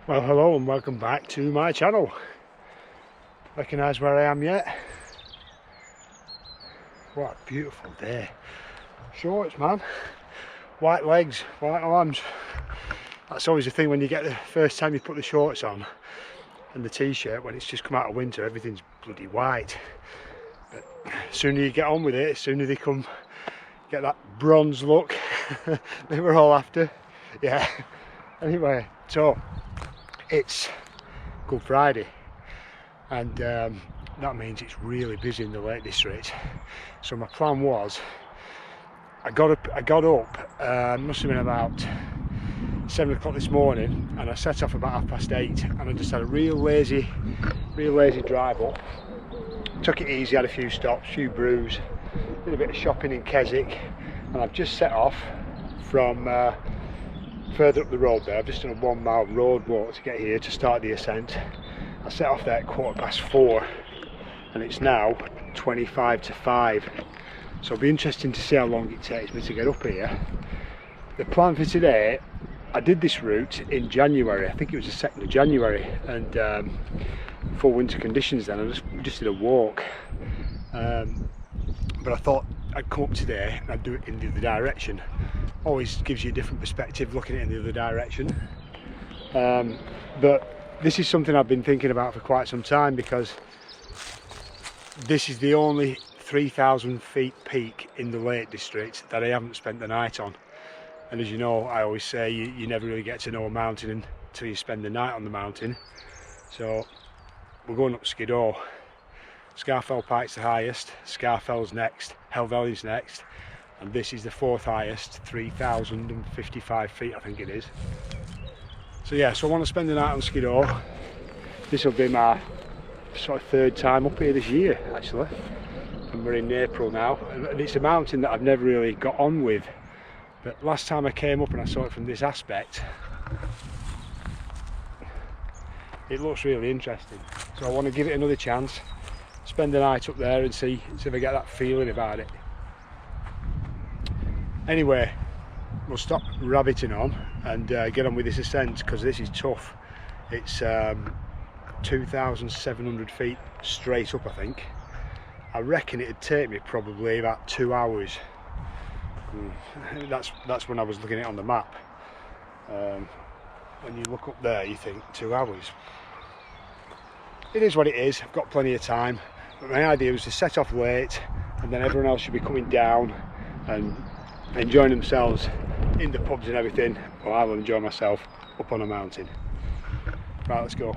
Well, hello and welcome back to my channel. Recognise where I am yet? What a beautiful day. Shorts, man. White legs, white arms. That's always the thing when you get the first time you put the shorts on and the t-shirt, when it's just come out of winter, everything's bloody white. But the sooner you get on with it, the sooner they come get that bronze look that we're all after. Yeah. Anyway, so it's Good Friday, and that means it's really busy in the Lake District. So my plan was, I got up, must have been about 7 o'clock this morning, and I set off about 8:30, and I just had a real lazy drive up. Took it easy, had a few stops, a few brews, did a bit of shopping in Keswick, and I've just set off from further up the road there. I've just done a 1 mile road walk to get here to start the ascent. I set off there at 4:15 and it's now 25 to 5. So it'll be interesting to see how long it takes me to get up here. The plan for today, I did this route in January, I think it was the 2nd of January, and full winter conditions then. I just did a walk. But I thought I'd come up today and I'd do it in the other direction. Always gives you a different perspective looking at it in the other direction. But this is something I've been thinking about for quite some time, because this is the only 3,000 feet peak in the Lake District that I haven't spent the night on. And as you know, I always say you never really get to know a mountain until you spend the night on the mountain. So we're going up Skiddaw. Scafell Pike's the highest, Scafell's next, Helvellyn's next, and this is the 4th highest, 3,055 feet I think it is. So yeah, so I want to spend the night on Skiddaw. This will be my sort of 3rd time up here this year actually, and we're in April now, and it's a mountain that I've never really got on with, but last time I came up and I saw it from this aspect, it looks really interesting. So I want to give it another chance, spend the night up there and see if I get that feeling about it. Anyway, we'll stop rabbiting on and get on with this ascent, because this is tough. It's 2,700 feet straight up I think. I reckon it'd take me probably about 2 hours. That's when I was looking at it on the map. When you look up there you think 2 hours. It is what it is, I've got plenty of time. But my idea was to set off late, and then everyone else should be coming down and enjoying themselves in the pubs and everything, while I'll enjoy myself up on a mountain. Right, let's go.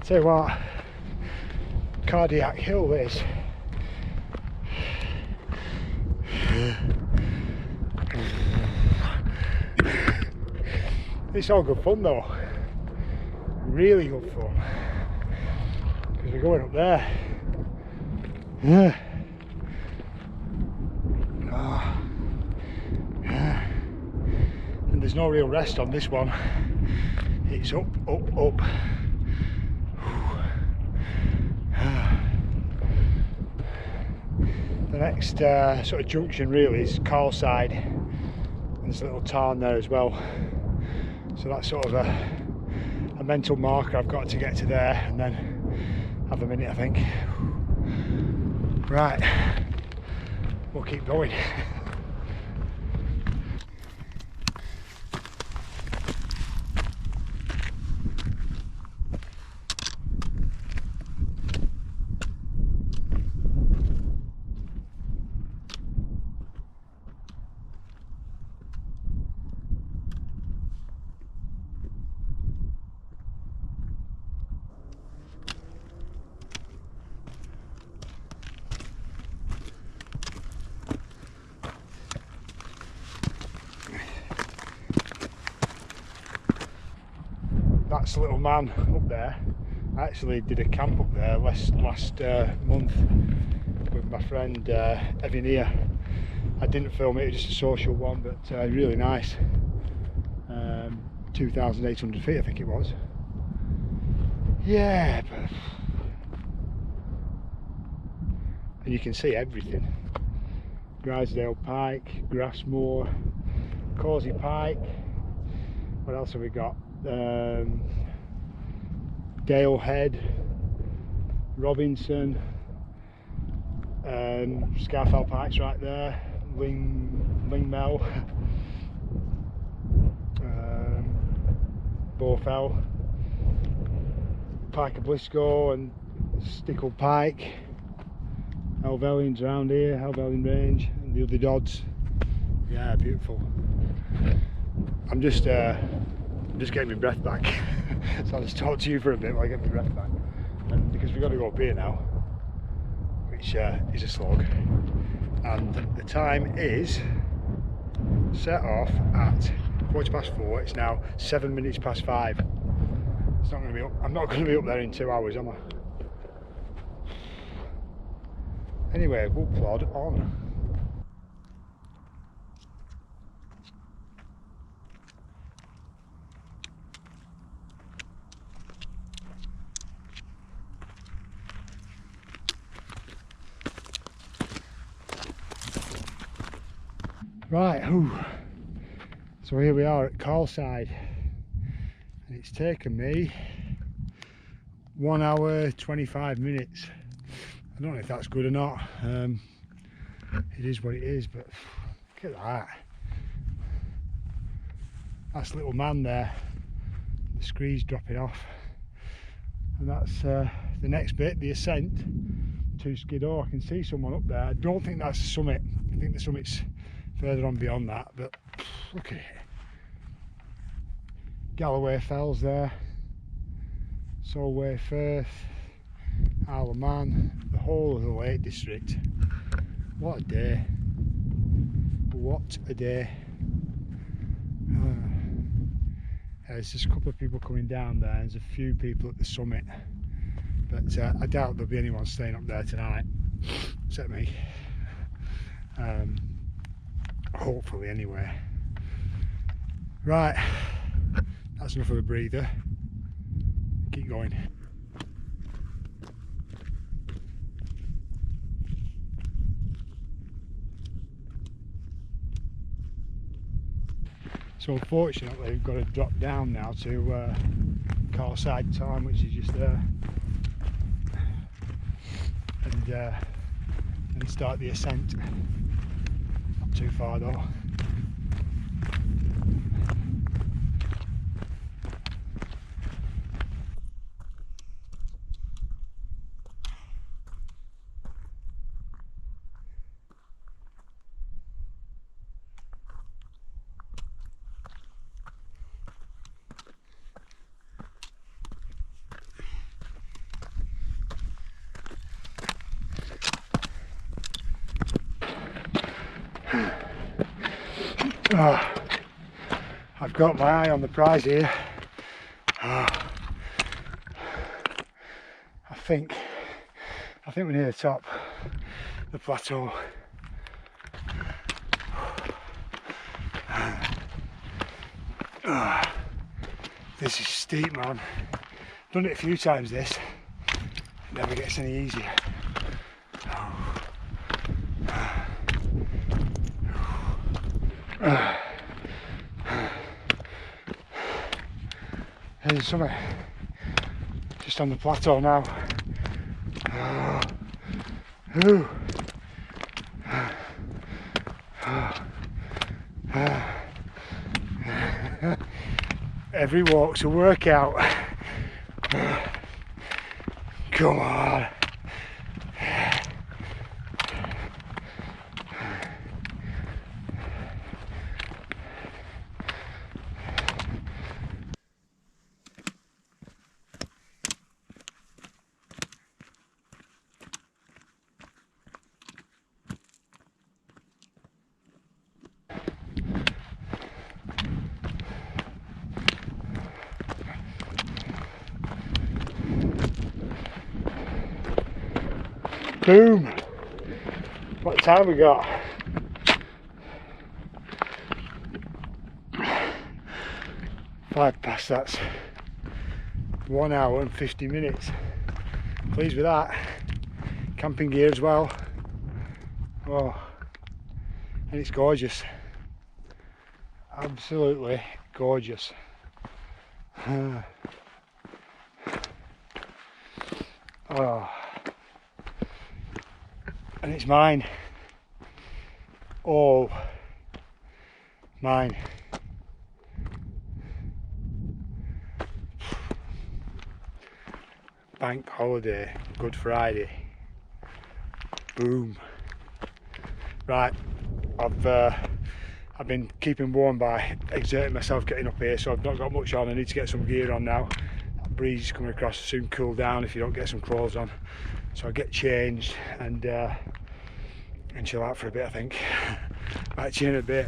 Tell you what, cardiac hill this. It's all good fun though, really good fun, because we're going up there. And there's no real rest on this one. It's up, up, up. The next sort of junction really is Carlside. There's a little tarn there as well. So that's sort of a mental marker I've got to get to there, and then have a minute I think. Right, we'll keep going. That's Little Man up there. I actually did a camp up there last month with my friend Evan here. I didn't film it, it was just a social one, but really nice. 2,800 feet I think it was. Yeah, but... and you can see everything. Grisdale Pike, Grassmoor, Causey Pike. What else have we got? Dale Head, Robinson, Scarfell Pike's right there, Lingmel, Bowfell, Pike of Blisco and Stickle Pike, Helvellyn's around here, Helvellyn Range, and the other Dodds. Yeah, beautiful. I'm just getting my breath back. So I'll just talk to you for a bit while I get my breath back. And because we've got to go up here now, which is a slog. And the time is set off at 4:15. It's now 7 minutes past 5. It's not going to be up. I'm not going to be up there in 2 hours, am I? Anyway, we'll plod on. Right, so here we are at Carlside, and it's taken me 1 hour 25 minutes. I don't know if that's good or not. It is what it is, but look at that. That's Little Man there. The scree's dropping off, and that's the next bit, the ascent to Skiddaw. I can see someone up there. I don't think that's the summit. I think the summit's further on beyond that, but look at it. Galloway Fells there, Solway Firth, Isle of Man, the whole of the Lake District. What a day. What a day. There's just a couple of people coming down there, and there's a few people at the summit, but I doubt there'll be anyone staying up there tonight, except me. Hopefully anyway. Right, that's enough of a breather. Keep going. So unfortunately we've got to drop down now to Carlside Tarn, which is just there, and start the ascent. Not too far though. Oh, I've got my eye on the prize here. Oh, I think we're near the top, the plateau. Oh, this is steep, man. Done it a few times this. It never gets any easier. There's something just on the plateau now. Every walk's a workout. Come on. Boom! What time we got? 5 past, that's 1 hour and 50 minutes. Pleased with that. Camping gear as well. Oh, and it's gorgeous. Absolutely gorgeous. Oh, and it's mine. All mine. Bank holiday, Good Friday. Boom. Right, I've been keeping warm by exerting myself getting up here, so I've not got much on. I need to get some gear on now. That breeze is coming across, soon cool down if you don't get some clothes on. So I'll get changed and chill out for a bit, I think. Right, see you in a bit.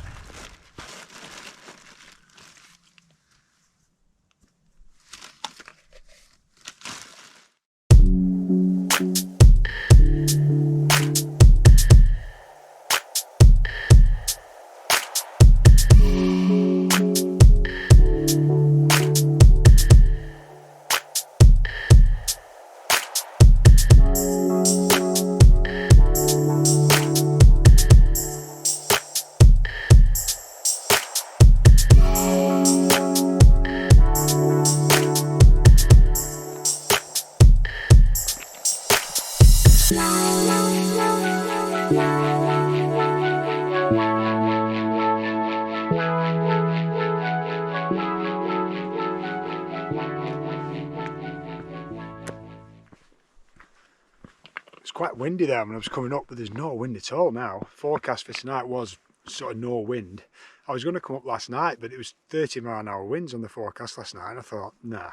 It's quite windy there when I was coming up, but there's no wind at all now. Forecast for tonight was sort of no wind. I was going to come up last night, but it was 30-mile-an-hour winds on the forecast last night, and I thought, nah,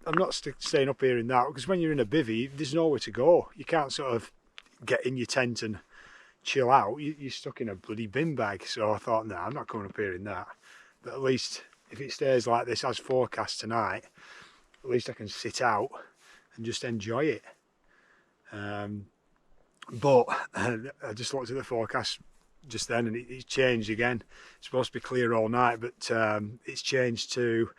I'm not staying up here in that, because when you're in a bivvy, there's nowhere to go. You can't sort of get in your tent and chill out. You're stuck in a bloody bin bag. So I thought, nah, I'm not coming up here in that. But at least if it stays like this as forecast tonight, at least I can sit out and just enjoy it. But I just looked at the forecast just then, and it's changed again. It's supposed to be clear all night, but it's changed to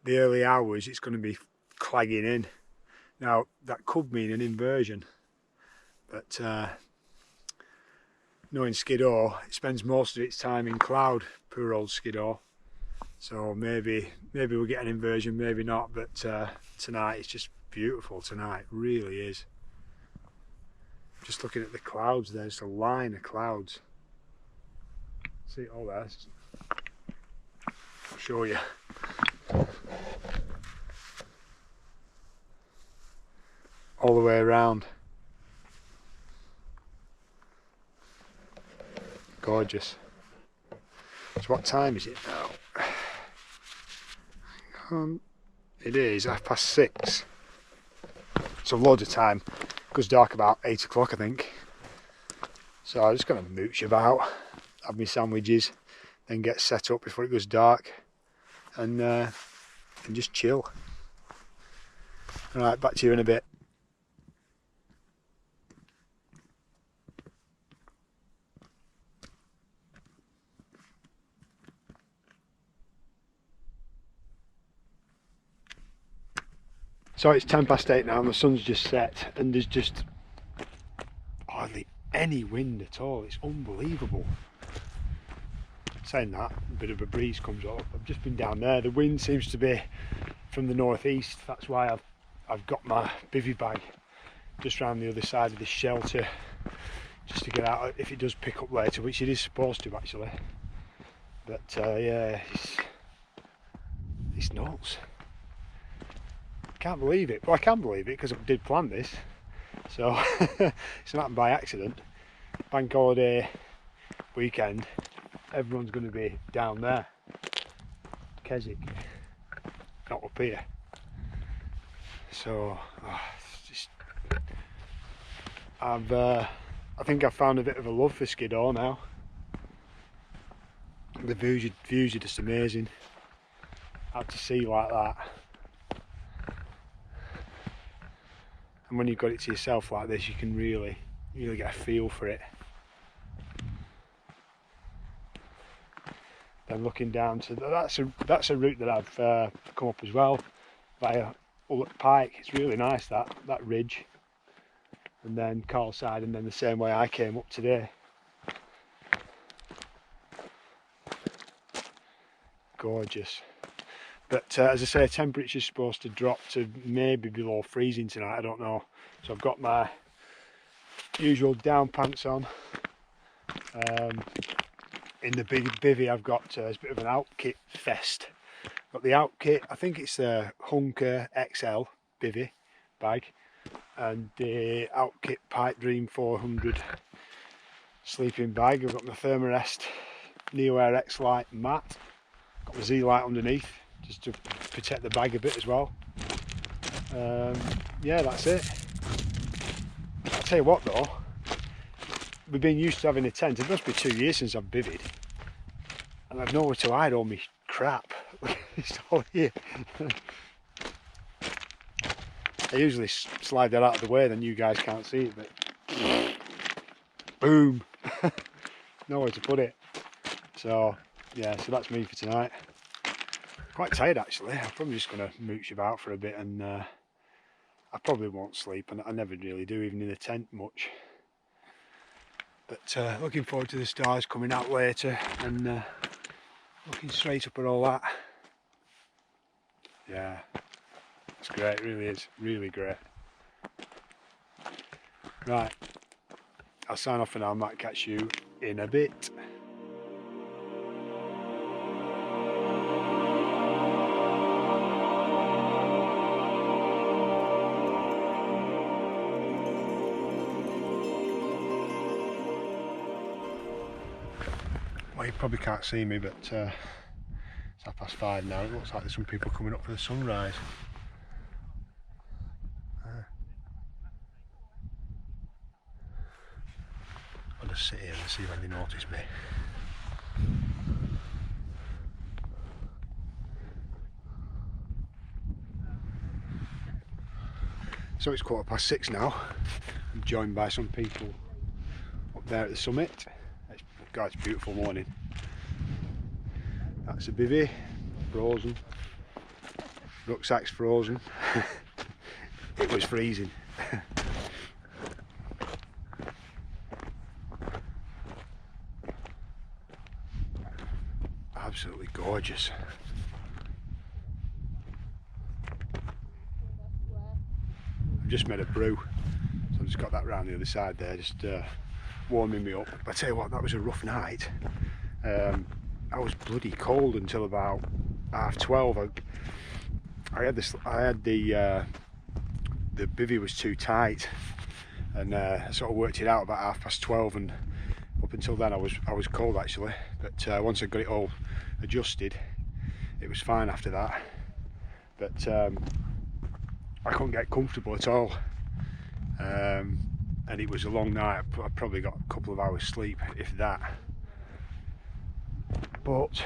the early hours. It's going to be clagging in. Now that could mean an inversion, but knowing Skiddaw, it spends most of its time in cloud. Poor old Skiddaw. So maybe we'll get an inversion, maybe not. But tonight it's just beautiful. Tonight really is. Just looking at the clouds, there's a line of clouds. See it all there? I'll show you. All the way around. Gorgeous. So what time is it now? It is 6:30. So loads of time. Goes dark about 8 o'clock, I think. So I'm just going to mooch about, have my sandwiches, then get set up before it goes dark, and just chill. Alright, back to you in a bit. So it's 8:10 now and the sun's just set, and there's just hardly any wind at all. It's unbelievable. Saying that, a bit of a breeze comes up. I've just been down there. The wind seems to be from the northeast. That's why I've got my bivvy bag just round the other side of this shelter, just to get out if it does pick up later, which it is supposed to actually. But yeah, it's nuts. Can't believe it. Well, I can believe it because I did plan this, so it's not by accident. Bank holiday weekend, everyone's going to be down there, Keswick, not up here. So it's just, I think I've found a bit of a love for Skiddaw now. The views are just amazing. Out to sea like that. and when you've got it to yourself like this, you can really get a feel for it. Then looking down to that's a route that I've come up as well via Ullock Pike. It's really nice, that ridge, and then Carlside, and then the same way I came up today. Gorgeous. But as I say, temperature's supposed to drop to maybe below freezing tonight, I don't know. So I've got my usual down pants on. In the big bivvy I've got a bit of an out kit fest. Got the out kit, I think it's a Hunker XL bivvy bag, and the out kit Pipe Dream 400 sleeping bag. I've got my Thermarest Neo Air X Lite mat. Got the Z Lite underneath, just to protect the bag a bit as well. Yeah, that's it. I'll tell you what though, we've been used to having a tent. It must be 2 years since I've bivvied, and I've nowhere to hide all my crap. It's all here. I usually slide that out of the way, then you guys can't see it, but boom. Nowhere to put it. So yeah, so that's me for tonight. Quite tired actually. I'm probably just going to mooch about for a bit, and I probably won't sleep, and I never really do, even in the tent much. But looking forward to the stars coming out later, and looking straight up at all that. Yeah, it's great, it really is, really great. Right, I'll sign off for now. I might catch you in a bit. Well, you probably can't see me, but it's 5:30 now. It looks like there's some people coming up for the sunrise. I'll just sit here and see when they notice me. So it's 6:15 now. I'm joined by some people up there at the summit. God, it's a beautiful morning. That's a bivvy, frozen. Rucksack's frozen. It was freezing. Absolutely gorgeous. I've just made a brew, so I've just got that round the other side there, just warming me up. But I tell you what, that was a rough night. I was bloody cold until about 12:30. I had the bivvy was too tight, and I sort of worked it out about 12:30, and up until then I was cold actually. But once I got it all adjusted, it was fine after that. But I couldn't get comfortable at all, and it was a long night. I probably got a couple of hours sleep, if that. But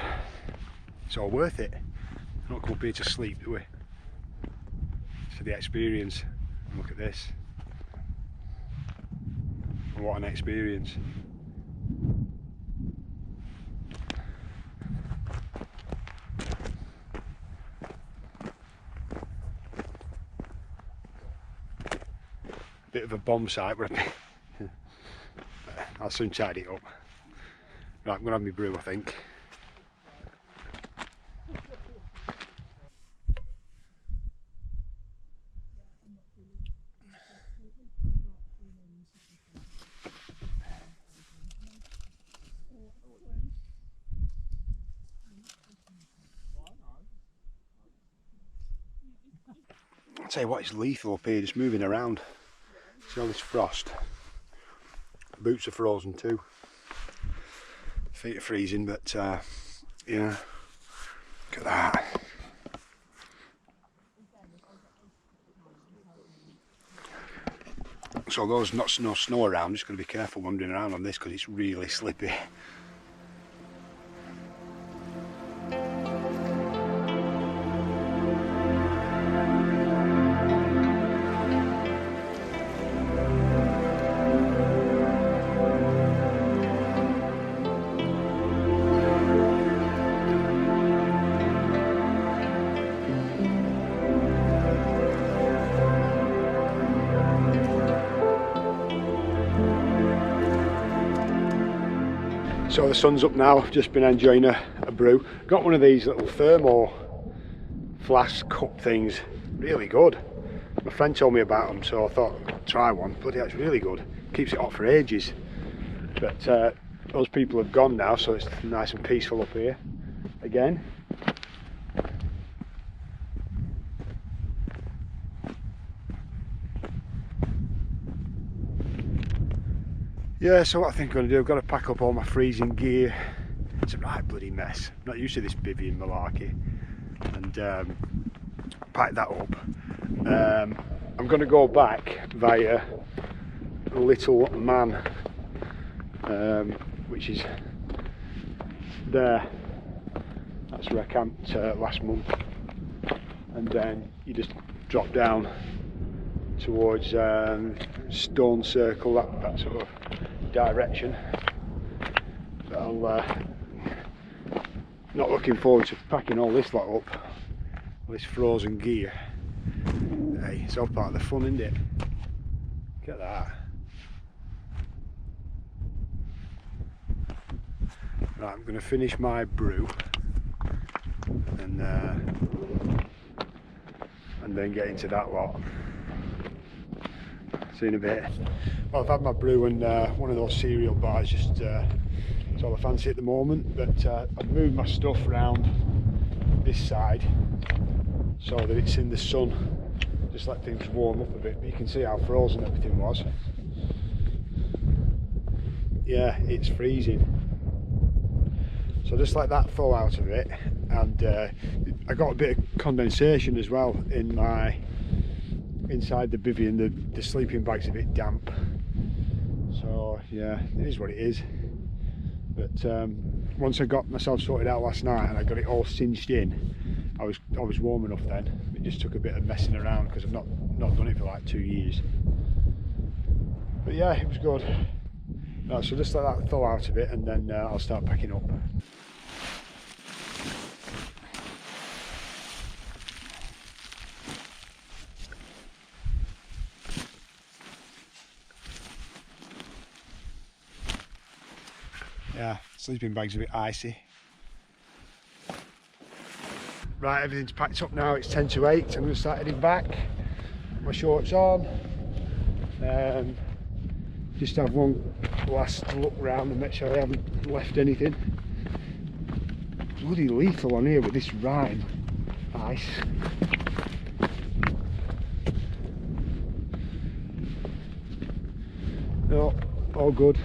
it's all worth it. Not come up here to sleep, do we? It's for the experience. And look at this. And what an experience. Bit of a bomb site, but I'll soon tidy it up. Right, I'm going to have my brew, I think. I'll tell you what, it's lethal up here, just moving around. See all this frost. Boots are frozen too. Feet are freezing, but yeah, look at that. So there's no snow around, just got to be careful wandering around on this because it's really slippy. So the sun's up now, I've just been enjoying a brew. Got one of these little thermo flask cup things, really good. My friend told me about them, so I thought I'd try one. Bloody hell, it's really good. Keeps it hot for ages. But those people have gone now, so it's nice and peaceful up here again. Yeah, so what I think I'm going to do, I've got to pack up all my freezing gear. It's a right bloody mess. I'm not used to this bivvy and malarkey. And pack that up. I'm going to go back via Little Man, which is there. That's where I camped last month. And then you just drop down towards Stone Circle, that sort of direction. But I'm not looking forward to packing all this lot up, all this frozen gear. Hey, it's all part of the fun, isn't it? Look at that. Right, I'm going to finish my brew and then get into that lot. See you in a bit. Well, I've had my brew and one of those cereal bars, just it's all I fancy at the moment, but I've moved my stuff around this side so that it's in the sun, just let things warm up a bit. But you can see how frozen everything was. Yeah, it's freezing. So just let that thaw out of it, and I got a bit of condensation as well in my inside the bivvy, and the sleeping bag's a bit damp. So yeah, it is what it is. But once I got myself sorted out last night and I got it all cinched in, I was warm enough then. It just took a bit of messing around because I've not done it for like 2 years. But yeah, it was good. Right, so just let that thaw out a bit, and then I'll start packing up. Yeah, sleeping bag's a bit icy. Right, everything's packed up now, it's 10 to 8, I'm going to start heading back. My shorts on. Just have one last look round and make sure I haven't left anything. Bloody lethal on here with this rime ice. No, all good.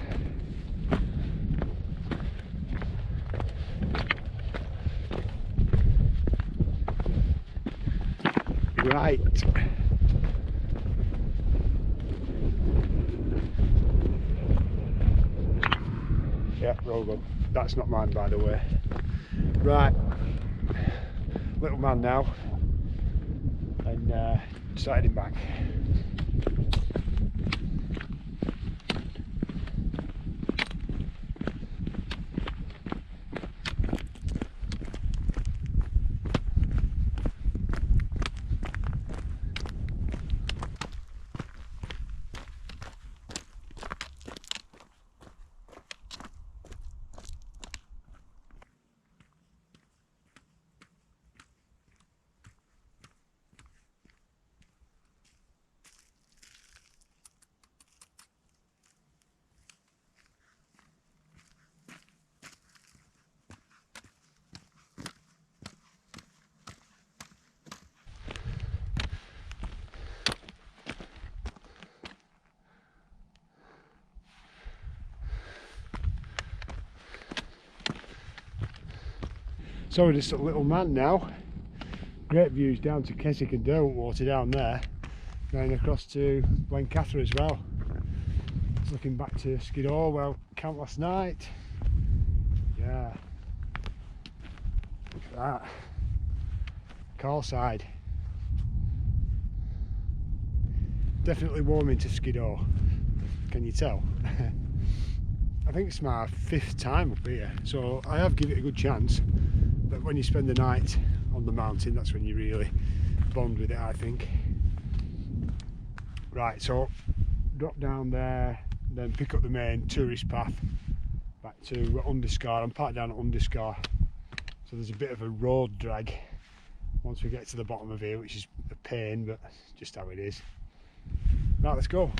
Right. Yeah, we're all good. That's not mine, by the way. Right. Little Man now. And start heading back. So we're just at Little Man now. Great views down to Keswick and Derwent Water down there. Going across to Blencathra as well. Just looking back to Skiddaw where I camped last night. Yeah. Look at that. Carlside. Definitely warm into Skiddaw. Can you tell? I think it's my 5th time up here, so I have given it a good chance. But when you spend the night on the mountain, that's when you really bond with it, I think. Right, so drop down there, then pick up the main tourist path back to Underscar. I'm parked down at Underscar, so there's a bit of a road drag once we get to the bottom of here, which is a pain, but just how it is. Right, let's go.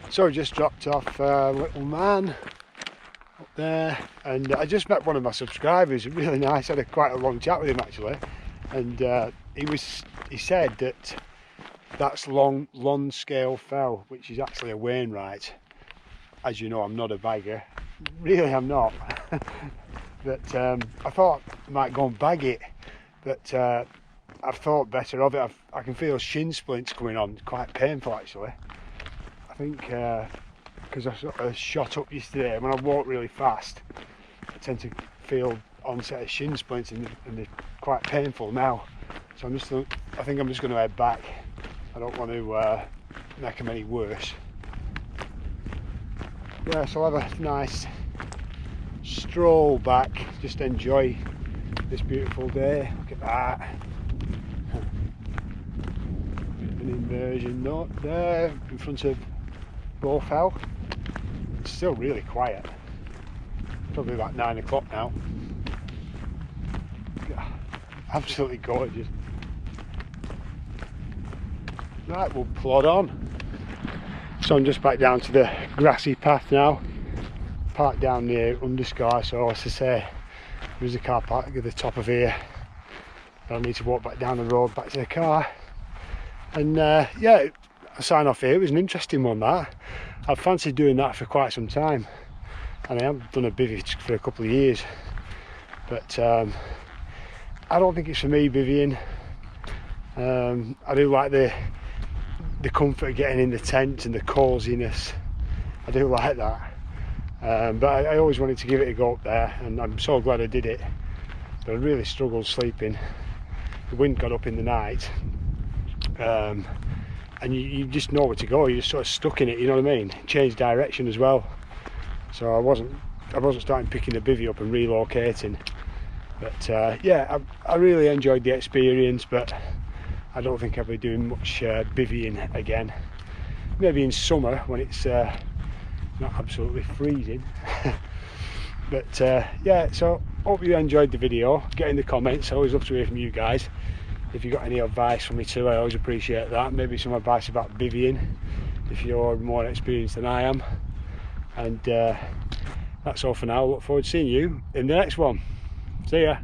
So I just dropped off little man up there, and I just met one of my subscribers, really nice. I had quite a long chat with him actually, and he said that that's long scale fell, which is actually a Wainwright. As you know, I'm not a bagger, really I'm not. But I thought I might go and bag it, but I've thought better of it. I can feel shin splints coming on, quite painful actually. I think because I sort of shot up yesterday, when I walk really fast I tend to feel onset of shin splints, and they're quite painful now. So I think I'm just going to head back. I don't want to make them any worse. Yeah, so I'll have a nice stroll back, just enjoy this beautiful day. Look at that. An inversion note there in front of Bowfell. It's still really quiet. Probably about 9 o'clock now. Absolutely gorgeous. Right, we'll plod on. So I'm just back down to the grassy path now. Parked down near Underscar, so as I say, there's a car park at the top of here. I need to walk back down the road back to the car. And yeah, a sign off here. It was an interesting one, that. I've fancied doing that for quite some time, and I have done a bivvy for a couple of years, but I don't think it's for me, bivvying. I do like the comfort of getting in the tent and the coziness. I do like that, but I always wanted to give it a go up there, and I'm so glad I did it. But I really struggled sleeping. The wind got up in the night, and you just know where to go. You're just sort of stuck in it, you know what I mean? Change direction as well. So I wasn't starting picking the bivvy up and relocating. But yeah, I really enjoyed the experience, but I don't think I'll be doing much bivvying again. Maybe in summer when it's not absolutely freezing. But yeah, so hope you enjoyed the video. Get in the comments. I always love to hear from you guys. If you've got any advice for me too, I always appreciate that. Maybe some advice about bivvying if you're more experienced than I am. And that's all for now. Look forward to seeing you in the next one. See ya.